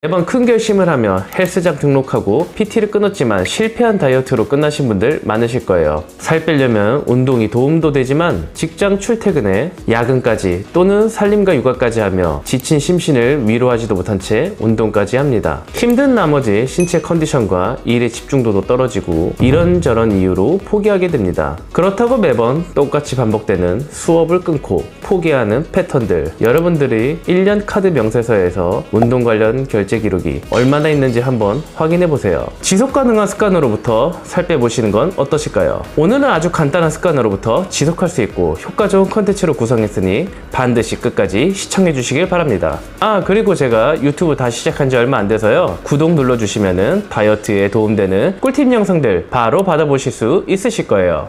매번 큰 결심을 하며 헬스장 등록하고 PT를 끊었지만 실패한 다이어트로 끝나신 분들 많으실 거예요. 살 빼려면 운동이 도움도 되지만 직장 출퇴근에 야근까지 또는 살림과 육아까지 하며 지친 심신을 위로하지도 못한 채 운동까지 합니다. 힘든 나머지 신체 컨디션과 일의 집중도도 떨어지고 이런저런 이유로 포기하게 됩니다. 그렇다고 매번 똑같이 반복되는 수업을 끊고 포기하는 패턴들, 여러분들이 1년 카드 명세서에서 운동 관련 결제 기록이 얼마나 있는지 한번 확인해 보세요. 지속 가능한 습관으로부터 살 빼보시는 건 어떠실까요? 오늘은 아주 간단한 습관으로부터 지속할 수 있고 효과 좋은 컨텐츠로 구성했으니 반드시 끝까지 시청해 주시길 바랍니다. 그리고 제가 유튜브 다시 시작한 지 얼마 안 돼서요, 구독 눌러주시면은 다이어트에 도움되는 꿀팁 영상들 바로 받아보실 수 있으실 거예요.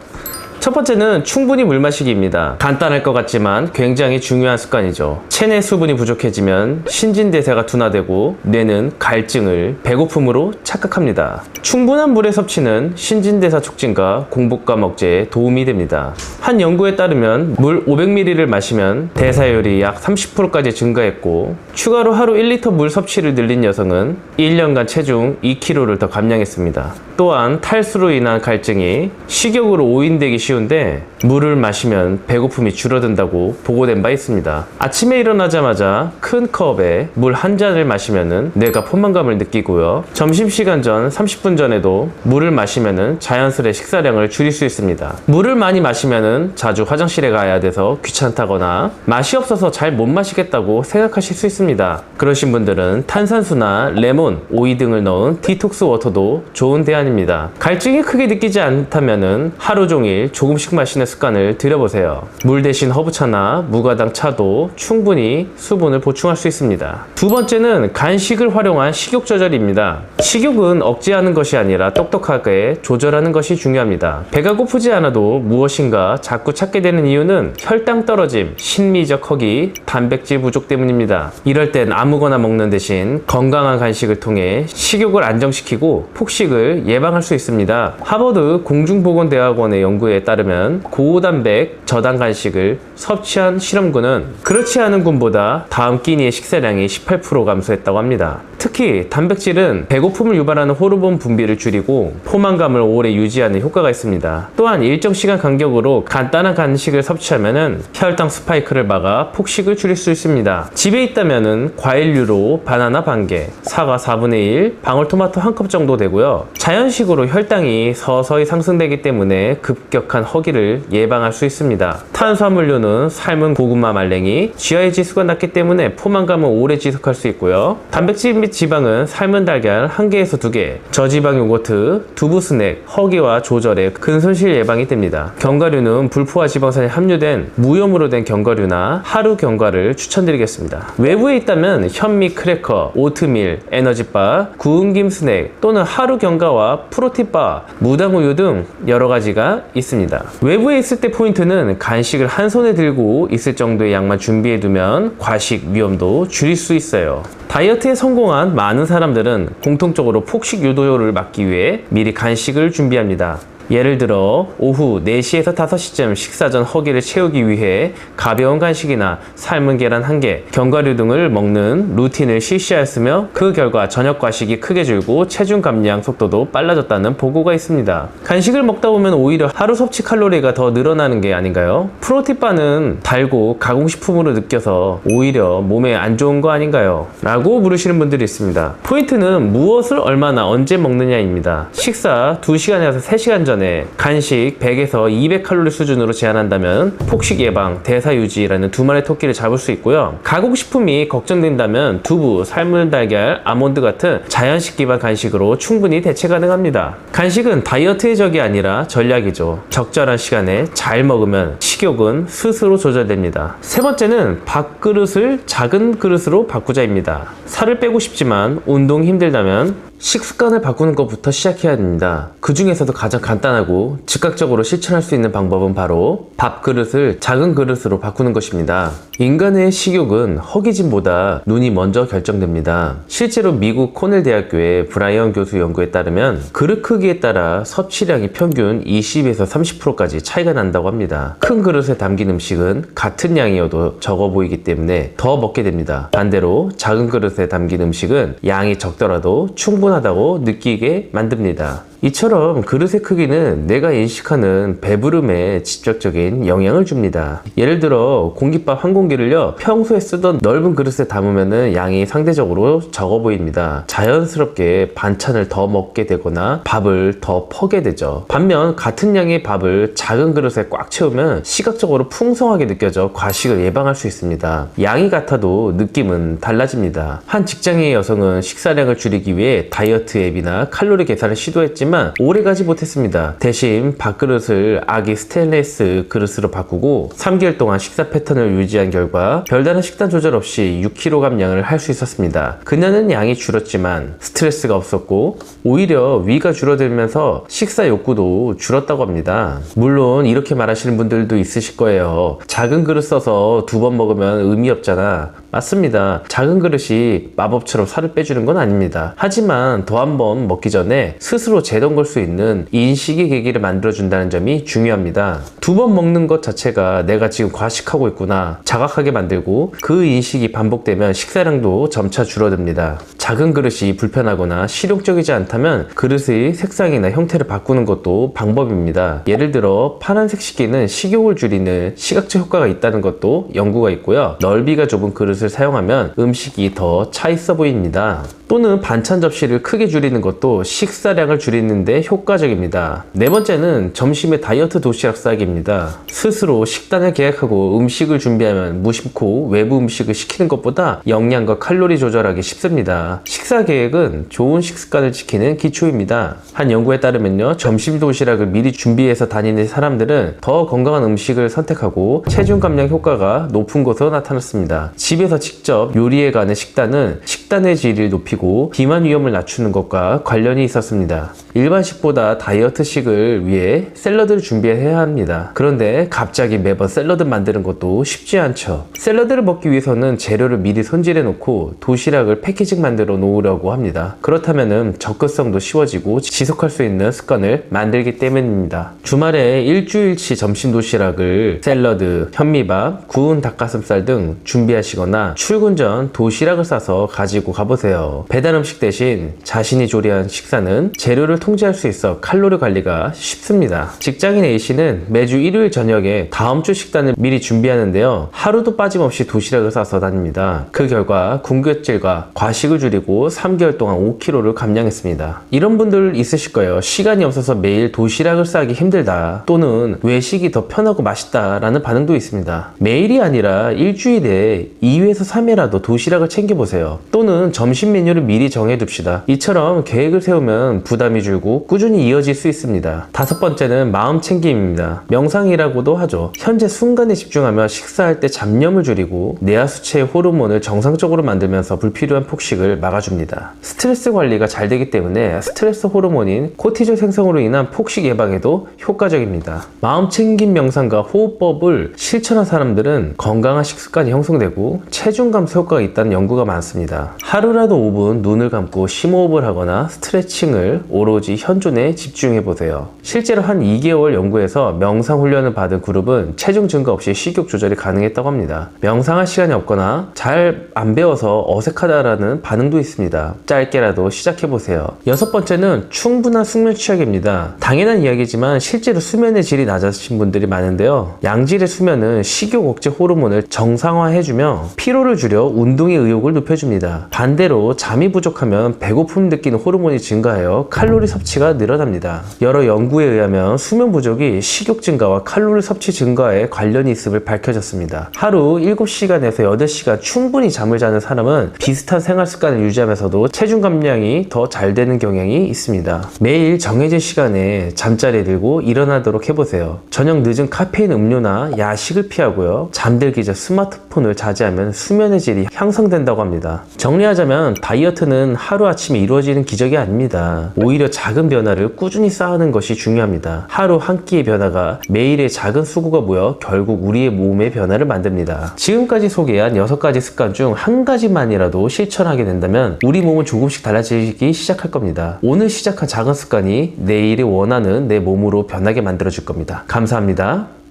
첫 번째는 충분히 물 마시기입니다. 간단할 것 같지만 굉장히 중요한 습관이죠. 체내 수분이 부족해지면 신진대사가 둔화되고 뇌는 갈증을 배고픔으로 착각합니다. 충분한 물의 섭취는 신진대사 촉진과 공복감 억제에 도움이 됩니다. 한 연구에 따르면 물 500ml를 마시면 대사율이 약 30%까지 증가했고, 추가로 하루 1리터 물 섭취를 늘린 여성은 1년간 체중 2kg를 더 감량했습니다. 또한 탈수로 인한 갈증이 식욕으로 오인되기 쉬운데 물을 마시면 배고픔이 줄어든다고 보고된 바 있습니다. 아침에 일어나자마자 큰 컵에 물 한 잔을 마시면 뇌가 포만감을 느끼고요, 점심시간 전 30분 전에도 물을 마시면 자연스레 식사량을 줄일 수 있습니다. 물을 많이 마시면 자주 화장실에 가야 돼서 귀찮다거나 맛이 없어서 잘 못 마시겠다고 생각하실 수 있습니다. 그러신 분들은 탄산수나 레몬, 오이 등을 넣은 디톡스 워터도 좋은 대안입니다. 갈증이 크게 느끼지 않다면 하루 종일 조금씩 마시는 습관을 들여보세요. 물 대신 허브차나 무가당 차도 충분히 수분을 보충할 수 있습니다. 두 번째는 간식을 활용한 식욕 조절입니다. 식욕은 억제하는 것이 아니라 똑똑하게 조절하는 것이 중요합니다. 배가 고프지 않아도 무엇인가 자꾸 찾게 되는 이유는 혈당 떨어짐, 심리적 허기, 단백질 부족 때문입니다. 이럴 땐 아무거나 먹는 대신 건강한 간식을 통해 식욕을 안정시키고 폭식을 예방할 수 있습니다. 하버드 공중보건대학원의 연구에 따르면 고단백 저당 간식을 섭취한 실험군은 그렇지 않은 군보다 다음 끼니의 식사량이 18% 감소했다고 합니다. 특히 단백질은 배고픔을 유발하는 호르몬 분비를 줄이고 포만감을 오래 유지하는 효과가 있습니다. 또한 일정 시간 간격으로 간단한 간식을 섭취하면 혈당 스파이크를 막아 폭식을 줄일 수 있습니다. 집에 있다면 과일류로 바나나 반개, 사과 4분의 1, 방울토마토 1컵 정도 되고요. 자연식으로 혈당이 서서히 상승되기 때문에 급격한 허기를 예방할 수 있습니다. 탄수화물류는 삶은 고구마 말랭이, GI 지수가 낮기 때문에 포만감을 오래 지속할 수 있고요. 단백질 및 지방은 삶은 달걀 1개에서 2개, 저지방 요거트, 두부 스낵, 허기와 조절에 근손실 예방이 됩니다. 견과류는 불포화 지방산이 함유된 무염으로 된 견과류나 하루 견과를 추천드리겠습니다. 외부에 있다면 현미 크래커, 오트밀, 에너지바, 구운 김 스낵 또는 하루 견과와 프로틴바, 무당우유 등 여러 가지가 있습니다. 외부에 있을 때 포인트는 간식을 한 손에 들고 있을 정도의 양만 준비해 두면 과식 위험도 줄일 수 있어요. 다이어트에 성공한 많은 사람들은 공통적으로 폭식 유도를 막기 위해 미리 간식을 준비합니다. 예를 들어 오후 4시에서 5시쯤 식사 전 허기를 채우기 위해 가벼운 간식이나 삶은 계란 1개, 견과류 등을 먹는 루틴을 실시하였으며 그 결과 저녁 과식이 크게 줄고 체중 감량 속도도 빨라졌다는 보고가 있습니다. 간식을 먹다 보면 오히려 하루 섭취 칼로리가 더 늘어나는 게 아닌가요? 프로틴바는 달고 가공식품으로 느껴서 오히려 몸에 안 좋은 거 아닌가요? 라고 물으시는 분들이 있습니다. 포인트는 무엇을 얼마나 언제 먹느냐입니다. 식사 2시간에서 3시간 전 간식 100에서 200칼로리 수준으로 제한한다면 폭식 예방, 대사 유지라는 두 마리 토끼를 잡을 수 있고요. 가공식품이 걱정된다면 두부, 삶은 달걀, 아몬드 같은 자연식 기반 간식으로 충분히 대체 가능합니다. 간식은 다이어트의 적이 아니라 전략이죠. 적절한 시간에 잘 먹으면 식욕은 스스로 조절됩니다. 세 번째는 밥그릇을 작은 그릇으로 바꾸자입니다. 살을 빼고 싶지만 운동이 힘들다면 식습관을 바꾸는 것부터 시작해야 됩니다. 그 중에서도 가장 간단하고 즉각적으로 실천할 수 있는 방법은 바로 밥그릇을 작은 그릇으로 바꾸는 것입니다. 인간의 식욕은 허기짐보다 눈이 먼저 결정됩니다. 실제로 미국 코넬 대학교의 브라이언 교수 연구에 따르면 그릇 크기에 따라 섭취량이 평균 20에서 30%까지 차이가 난다고 합니다. 큰 그릇에 담긴 음식은 같은 양이어도 적어 보이기 때문에 더 먹게 됩니다. 반대로 작은 그릇에 담긴 음식은 양이 적더라도 충분하다고 느끼게 만듭니다. 이처럼 그릇의 크기는 내가 인식하는 배부름에 직접적인 영향을 줍니다. 예를 들어 공깃밥 한 공기를요, 평소에 쓰던 넓은 그릇에 담으면 양이 상대적으로 적어 보입니다. 자연스럽게 반찬을 더 먹게 되거나 밥을 더 퍼게 되죠. 반면 같은 양의 밥을 작은 그릇에 꽉 채우면 시각적으로 풍성하게 느껴져 과식을 예방할 수 있습니다. 양이 같아도 느낌은 달라집니다. 한 직장인의 여성은 식사량을 줄이기 위해 다이어트 앱이나 칼로리 계산을 시도했지만 오래가지 못했습니다. 대신 밥그릇을 아기 스테인리스 그릇으로 바꾸고 3개월 동안 식사 패턴을 유지한 결과 별다른 식단 조절 없이 6kg 양을 할 수 있었습니다. 그녀는 양이 줄었지만 스트레스가 없었고 오히려 위가 줄어들면서 식사 욕구도 줄었다고 합니다. 물론 이렇게 말하시는 분들도 있으실 거예요. 작은 그릇 써서 2번 먹으면 의미 없잖아. 맞습니다. 작은 그릇이 마법처럼 살을 빼주는 건 아닙니다. 하지만 더 한 번 먹기 전에 스스로 재던 걸 수 있는 인식의 계기를 만들어준다는 점이 중요합니다. 2번 먹는 것 자체가 내가 지금 과식하고 있구나 자각하게 만들고 그 인식이 반복되면 식사량도 점차 줄어듭니다. 작은 그릇이 불편하거나 실용적이지 않다면 그릇의 색상이나 형태를 바꾸는 것도 방법입니다. 예를 들어 파란색 시계는 식욕을 줄이는 시각적 효과가 있다는 것도 연구가 있고요. 넓이가 좁은 그릇을 사용하면 음식이 더 차 있어 보입니다. 또는 반찬 접시를 크게 줄이는 것도 식사량을 줄이는데 효과적입니다. 네 번째는 점심에 다이어트 도시락 싸기입니다. 스스로 식단을 계획하고 음식을 준비하면 무심코 외부 음식을 시키는 것보다 영양과 칼로리 조절하기 쉽습니다. 식사 계획은 좋은 식습관을 지키는 기초입니다. 한 연구에 따르면요, 점심 도시락을 미리 준비해서 다니는 사람들은 더 건강한 음식을 선택하고 체중 감량 효과가 높은 것으로 나타났습니다. 집에서 직접 요리해가는 식단은 식단의 질을 높이고 비만 위험을 낮추는 것과 관련이 있었습니다. 일반식보다 다이어트식을 위해 샐러드를 준비해야 합니다. 그런데 갑자기 매번 샐러드 만드는 것도 쉽지 않죠. 샐러드를 먹기 위해서는 재료를 미리 손질해 놓고 도시락을 패키징 만들어 놓으려고 합니다. 그렇다면 접근성도 쉬워지고 지속할 수 있는 습관을 만들기 때문입니다. 주말에 일주일치 점심 도시락을 샐러드, 현미밥, 구운 닭가슴살 등 준비하시거나 출근 전 도시락을 싸서 가지고 가보세요. 배달 음식 대신 자신이 조리한 식사는 재료를 통제할 수 있어 칼로리 관리가 쉽습니다. 직장인 A씨는 매주 일요일 저녁에 다음 주 식단을 미리 준비하는데요. 하루도 빠짐없이 도시락을 싸서 다닙니다. 그 결과 군것질과 과식을 줄이고 3개월 동안 5kg를 감량했습니다. 이런 분들 있으실 거예요. 시간이 없어서 매일 도시락을 싸기 힘들다, 또는 외식이 더 편하고 맛있다 라는 반응도 있습니다. 매일이 아니라 일주일에 2회에서 3회라도 도시락을 챙겨보세요. 또는 점심 메뉴를 미리 정해둡시다. 이처럼 계획을 세우면 부담이 줄고 꾸준히 이어질 수 있습니다. 다섯 번째는 마음 챙김입니다. 명상이라고도 하죠. 현재 순간에 집중하며 식사할 때 잡념을 줄이고 뇌하수체의 호르몬을 정상적으로 만들면서 불필요한 폭식을 막아줍니다. 스트레스 관리가 잘 되기 때문에 스트레스 호르몬인 코티졸 생성으로 인한 폭식 예방에도 효과적입니다. 마음 챙김 명상과 호흡법을 실천한 사람들은 건강한 식습관이 형성되고 체중 감소 효과가 있다는 연구가 많습니다. 하루라도 5분 눈을 감고 심호흡을 하거나 스트레칭을 오로지 현존에 집중해보세요. 실제로 한 2개월 연구에서 명상 훈련을 받은 그룹은 체중 증가 없이 식욕 조절이 가능했다고 합니다. 명상할 시간이 없거나 잘 안 배워서 어색하다라는 반응도 있습니다. 짧게라도 시작해보세요. 여섯 번째는 충분한 숙면 취약입니다. 당연한 이야기지만 실제로 수면의 질이 낮아진 분들이 많은데요. 양질의 수면은 식욕 억제 호르몬을 정상화해주며 피로를 줄여 운동의 의욕을 높여줍니다. 반대로 잠이 부족하면 배고픔 느끼는 호르몬이 증가하여 칼로리 섭취가 늘어납니다. 여러 연구에 의하면 수면 부족이 식욕 증가와 칼로리 섭취 증가에 관련이 있음을 밝혀졌습니다. 하루 7시간에서 8시간 충분히 잠을 자는 사람은 비슷한 생활 습관을 유지하면서도 체중 감량이 더 잘 되는 경향이 있습니다. 매일 정해진 시간에 잠자리에 들고 일어나도록 해보세요. 저녁 늦은 카페인 음료나 야식을 피하고요. 잠들기 전 스마트폰을 자제하면 수면의 질이 향상된다고 합니다. 정리하자면 다이어트는 하루아침에 이루어지는 기적이 아닙니다. 오히려 작은 변화를 꾸준히 쌓는 것이 중요합니다. 하루 한 끼의 변화가 매일의 작은 수고가 모여 결국 우리의 몸의 변화를 만듭니다. 지금까지 소개한 6가지 습관 중 한 가지만이라도 실천하게 된다면 우리 몸은 조금씩 달라지기 시작할 겁니다. 오늘 시작한 작은 습관이 내일의 원하는 내 몸으로 변하게 만들어줄 겁니다. 감사합니다.